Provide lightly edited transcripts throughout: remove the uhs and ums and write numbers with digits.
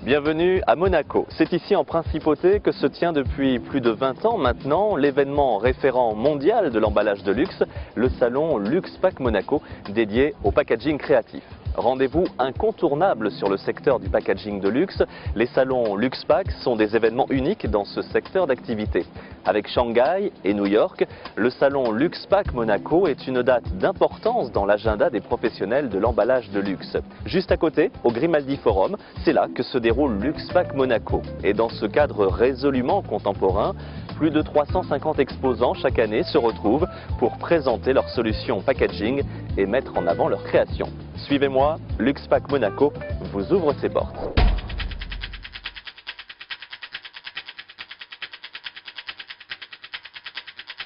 Bienvenue à Monaco. C'est ici en Principauté que se tient depuis plus de 20 ans maintenant l'événement référent mondial de l'emballage de luxe, le salon LuxPack Monaco, dédié au packaging créatif. Rendez-vous incontournable sur le secteur du packaging de luxe, les salons LuxPack sont des événements uniques dans ce secteur d'activité. Avec Shanghai et New York, le salon LuxPack Monaco est une date d'importance dans l'agenda des professionnels de l'emballage de luxe. Juste à côté, au Grimaldi Forum, c'est là que se déroule LuxPack Monaco. Et dans ce cadre résolument contemporain, plus de 350 exposants chaque année se retrouvent pour présenter leurs solutions packaging et mettre en avant leurs créations. Suivez-moi, LuxPack Monaco vous ouvre ses portes.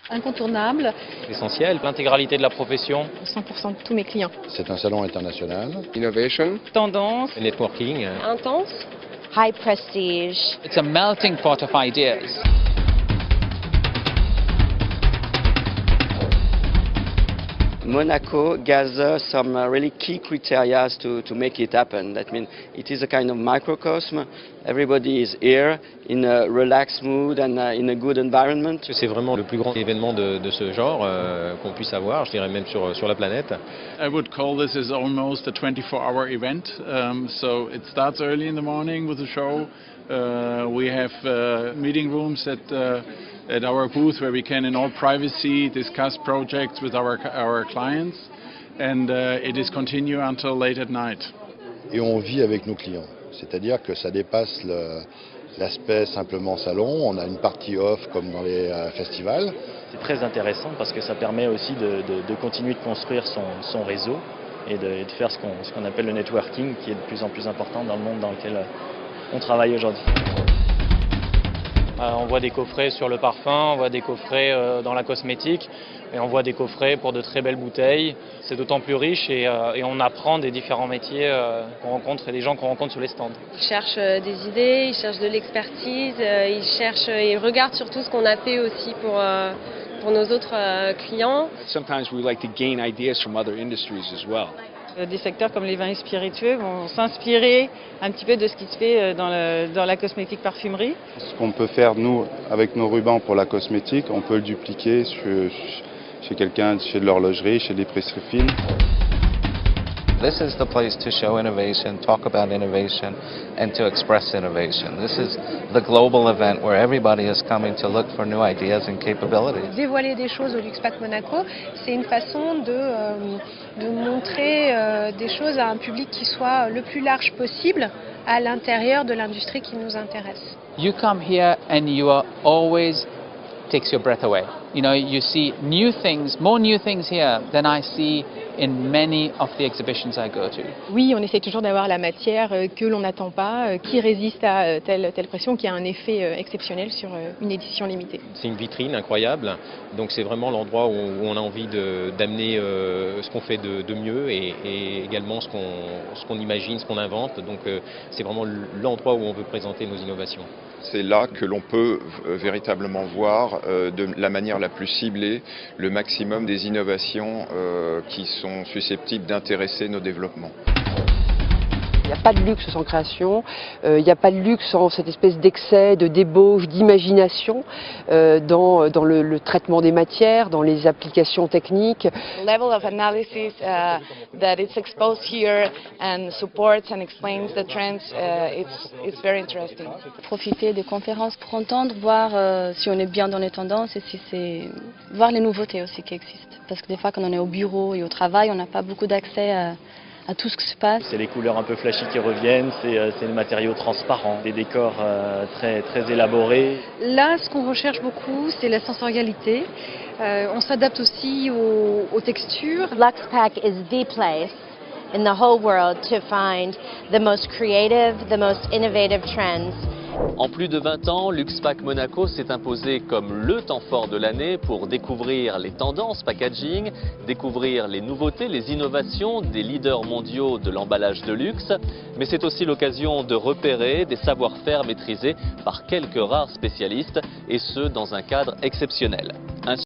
Incontournable. Essentiel, l'intégralité de la profession. 100% de tous mes clients. C'est un salon international. Innovation. Tendance. Networking. Intense. High prestige. It's a melting pot of ideas. Monaco gathers some really key criteria to make it happen. That means it is a kind of microcosm. Everybody is here in a relaxed mood and in a good environment. C'est vraiment le plus grand événement de ce genre qu'on puisse avoir, je dirais même sur la planète. I would call this as almost a 24-hour event. So it starts early in the morning with the show. We have meeting rooms at our booth where we can in all privacy discuss projects with our clients, and it is continue until late at night. Et on vit avec nos clients, c'est-à-dire que ça dépasse l'aspect simplement salon. On a une partie off comme dans les festivals. C'est très intéressant parce que ça permet aussi de continuer de construire son réseau et de faire ce qu'on appelle le networking, qui est de plus en plus important dans le monde dans lequel on travaille aujourd'hui. On voit des coffrets sur le parfum, on voit des coffrets dans la cosmétique et on voit des coffrets pour de très belles bouteilles. C'est d'autant plus riche et on apprend des différents métiers qu'on rencontre et des gens qu'on rencontre sur les stands. Ils cherchent des idées, ils cherchent de l'expertise, ils regardent surtout ce qu'on a fait aussi pour nos autres clients. Sometimes we like to gain ideas from other industries as well. Des secteurs comme les vins et spiritueux vont s'inspirer un petit peu de ce qui se fait dans la cosmétique parfumerie. Ce qu'on peut faire, nous, avec nos rubans pour la cosmétique, on peut le dupliquer chez quelqu'un, chez de l'horlogerie, chez des presseries fines. This is the place to show innovation, talk about innovation, and to express innovation. This is the global event where everybody is coming to look for new ideas and capabilities. Dévoiler des choses au LuxPack Monaco, c'est une façon de montrer des choses à un public qui soit le plus large possible à l'intérieur de l'industrie qui nous intéresse. You come here and you are always takes your breath away. You know, you see new things, more new things here than I see in many of the exhibitions I go to. Oui, on essaie toujours d'avoir la matière que l'on n'attend pas, qui résiste à telle pression, qui a un effet exceptionnel sur une édition limitée. C'est une vitrine incroyable, donc c'est vraiment l'endroit où on a envie d'amener ce qu'on fait de mieux et également ce qu'on imagine, ce qu'on invente. Donc c'est vraiment l'endroit où on veut présenter nos innovations. C'est là que l'on peut véritablement voir de la manière la plus ciblée le maximum des innovations qui sont susceptibles d'intéresser nos développements. Il n'y a pas de luxe sans création, il n'y a pas de luxe sans cette espèce d'excès, de débauche, d'imagination dans le traitement des matières, dans les applications techniques. The level of analysis that it's exposed here and supports and explains the trends, it's very interesting. Profiter des conférences pour entendre, voir si on est bien dans les tendances et si c'est voir les nouveautés aussi qui existent. Parce que des fois quand on est au bureau et au travail, on n'a pas beaucoup d'accès à tout ce qui se passe. C'est les couleurs un peu flashy qui reviennent, c'est les matériaux transparents, des décors très élaborés. Là, ce qu'on recherche beaucoup, c'est la sensorialité. On s'adapte aussi aux textures. LuxPack is the place in the whole world to find the most creative, the most innovative trends. En plus de 20 ans, LuxPack Monaco s'est imposé comme le temps fort de l'année pour découvrir les tendances packaging, découvrir les nouveautés, les innovations des leaders mondiaux de l'emballage de luxe. Mais c'est aussi l'occasion de repérer des savoir-faire maîtrisés par quelques rares spécialistes, et ce dans un cadre exceptionnel.